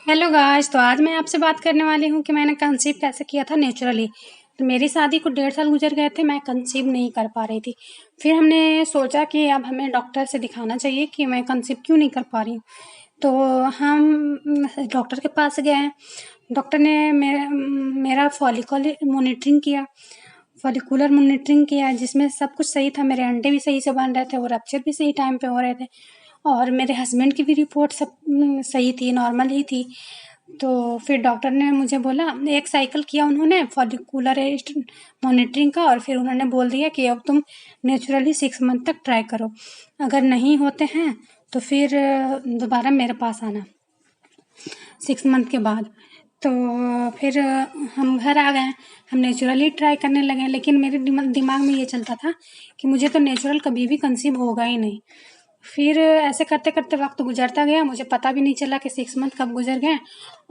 Hello guys, तो आज मैं आपसे बात करने वाली हूँ कि मैंने कंसीव कैसे किया था नेचुरली। तो मेरी शादी को 1.5 साल गुजर गए थे, मैं कंसीव नहीं कर पा रही थी। फिर हमने सोचा कि अब हमें डॉक्टर से दिखाना चाहिए कि मैं कंसीव क्यों नहीं कर पा रही हूँ। तो हम डॉक्टर के पास गए। डॉक्टर ने मेरा फॉलिकुलर मॉनिटरिंग किया, जिसमें सब कुछ सही था। मेरे अंडे भी सही से बन रहे थे और रप्चर भी सही टाइम पे हो रहे थे, और मेरे हस्बैंड की भी रिपोर्ट सब सही थी, नॉर्मल ही थी। तो फिर डॉक्टर ने मुझे बोला, एक साइकिल किया उन्होंने फॉलिकुलर मॉनिटरिंग का, और फिर उन्होंने बोल दिया कि अब तुम नेचुरली 6 मंथ तक ट्राई करो। अगर नहीं होते हैं तो फिर दोबारा मेरे पास आना 6 मंथ के बाद। तो फिर हम घर आ गए। हम नेचुरली ट्राई करने लगे, लेकिन मेरे दिमाग में ये चलता था कि मुझे तो नेचुरल कभी भी कंसीव होगा ही नहीं। फिर ऐसे करते करते वक्त गुजरता गया, मुझे पता भी नहीं चला कि 6 मंथ कब गुजर गए।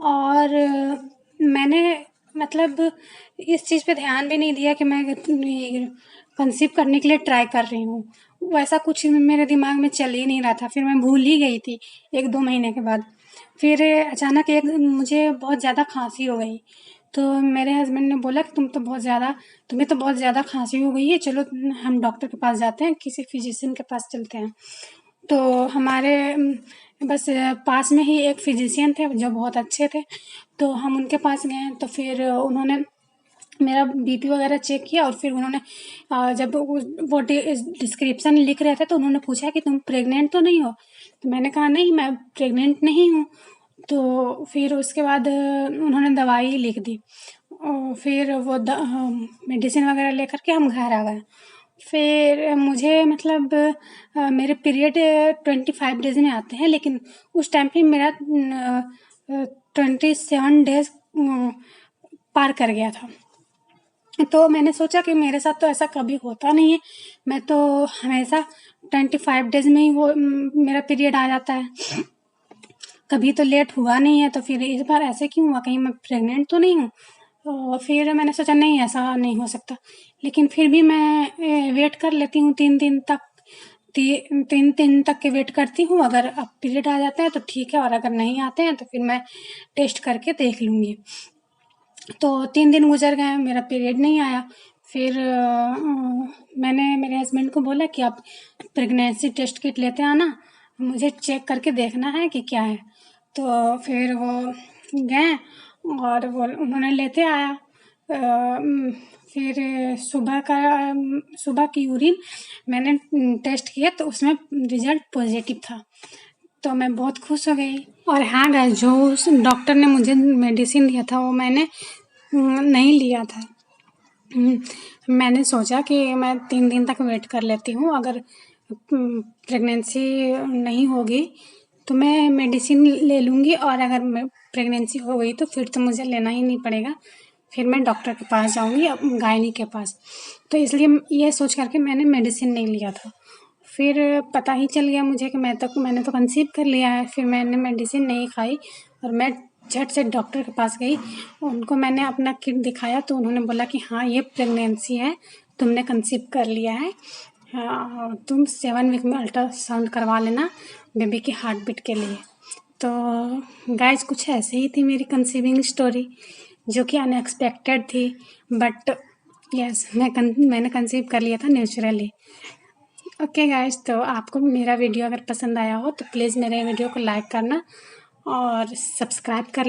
और मैंने मतलब इस चीज़ पे ध्यान भी नहीं दिया कि मैं कंसीव करने के लिए ट्राई कर रही हूँ। वैसा कुछ मेरे दिमाग में चल ही नहीं रहा था। फिर मैं भूल ही गई थी 1-2 महीने के बाद। फिर अचानक मुझे बहुत ज़्यादा खांसी हो गई। तो मेरे हस्बैंड ने बोला कि तुम्हें तो बहुत ज़्यादा खांसी हो गई है, चलो हम डॉक्टर के पास जाते हैं, किसी फिजिशियन के पास चलते हैं। तो हमारे बस पास में ही एक फिजिशियन थे जो बहुत अच्छे थे, तो हम उनके पास गए। तो फिर उन्होंने मेरा बीपी वगैरह चेक किया, और फिर उन्होंने जब वो डिस्क्रिप्शन लिख रहे थे तो उन्होंने पूछा कि तुम प्रेग्नेंट तो नहीं हो। तो मैंने कहा नहीं, मैं प्रेग्नेंट नहीं हूँ। तो फिर उसके बाद उन्होंने दवाई लिख दी, और फिर वो मेडिसिन वगैरह लेकर के हम घर आ गए। फिर मुझे मतलब मेरे पीरियड 25 डेज़ में आते हैं, लेकिन उस टाइम पे मेरा 27 डेज़ पार कर गया था। तो मैंने सोचा कि मेरे साथ तो ऐसा कभी होता नहीं है, मैं तो हमेशा 25 डेज़ में ही मेरा पीरियड आ जाता है, कभी तो लेट हुआ नहीं है। तो फिर इस बार ऐसे क्यों हुआ, कहीं मैं प्रेग्नेंट तो नहीं हूँ। और फिर मैंने सोचा नहीं, ऐसा नहीं हो सकता। लेकिन फिर भी मैं वेट कर लेती हूँ 3 दिन तक। 3 दिन तक के वेट करती हूँ। अगर अब पीरियड आ जाता है तो ठीक है, और अगर नहीं आते हैं तो फिर मैं टेस्ट करके देख लूँगी। तो 3 दिन गुजर गए, मेरा पीरियड नहीं आया। फिर मैंने मेरे हस्बैंड को बोला कि आप प्रेगनेंसी टेस्ट किट लेते आना, मुझे चेक करके देखना है कि क्या है। तो फिर वो गए और वो उन्होंने लेते आया। फिर सुबह की यूरिन मैंने टेस्ट किया, तो उसमें रिजल्ट पॉजिटिव था। तो मैं बहुत खुश हो गई। और हाँ गाइस, जो उस डॉक्टर ने मुझे मेडिसिन दिया था वो मैंने नहीं लिया था। मैंने सोचा कि मैं 3 दिन तक वेट कर लेती हूँ, अगर प्रेगनेंसी नहीं होगी तो मैं मेडिसिन ले लूँगी, और अगर प्रेगनेंसी हो गई तो फिर तो मुझे लेना ही नहीं पड़ेगा, फिर मैं डॉक्टर के पास जाऊँगी, गायनी के पास। तो इसलिए ये सोच करके मैंने मेडिसिन नहीं लिया था। फिर पता ही चल गया मुझे कि मैंने तो कंसीव कर लिया है। फिर मैंने मेडिसिन नहीं खाई और मैं झट से डॉक्टर के पास गई। उनको मैंने अपना किट दिखाया, तो उन्होंने बोला कि हाँ, ये प्रेगनेंसी है, तुमने कंसीव कर लिया है। हाँ, तुम 7 वीक में अल्ट्रासाउंड करवा लेना बेबी की हार्ट बीट के लिए। तो गाइज, कुछ ऐसे ही थी मेरी कंसीविंग स्टोरी, जो कि अनएक्सपेक्टेड थी। बट यस, मैंने कंसीव कर लिया था नेचुरली। ओके गाइज, तो आपको मेरा वीडियो अगर पसंद आया हो तो प्लीज़ मेरे वीडियो को लाइक करना और सब्सक्राइब कर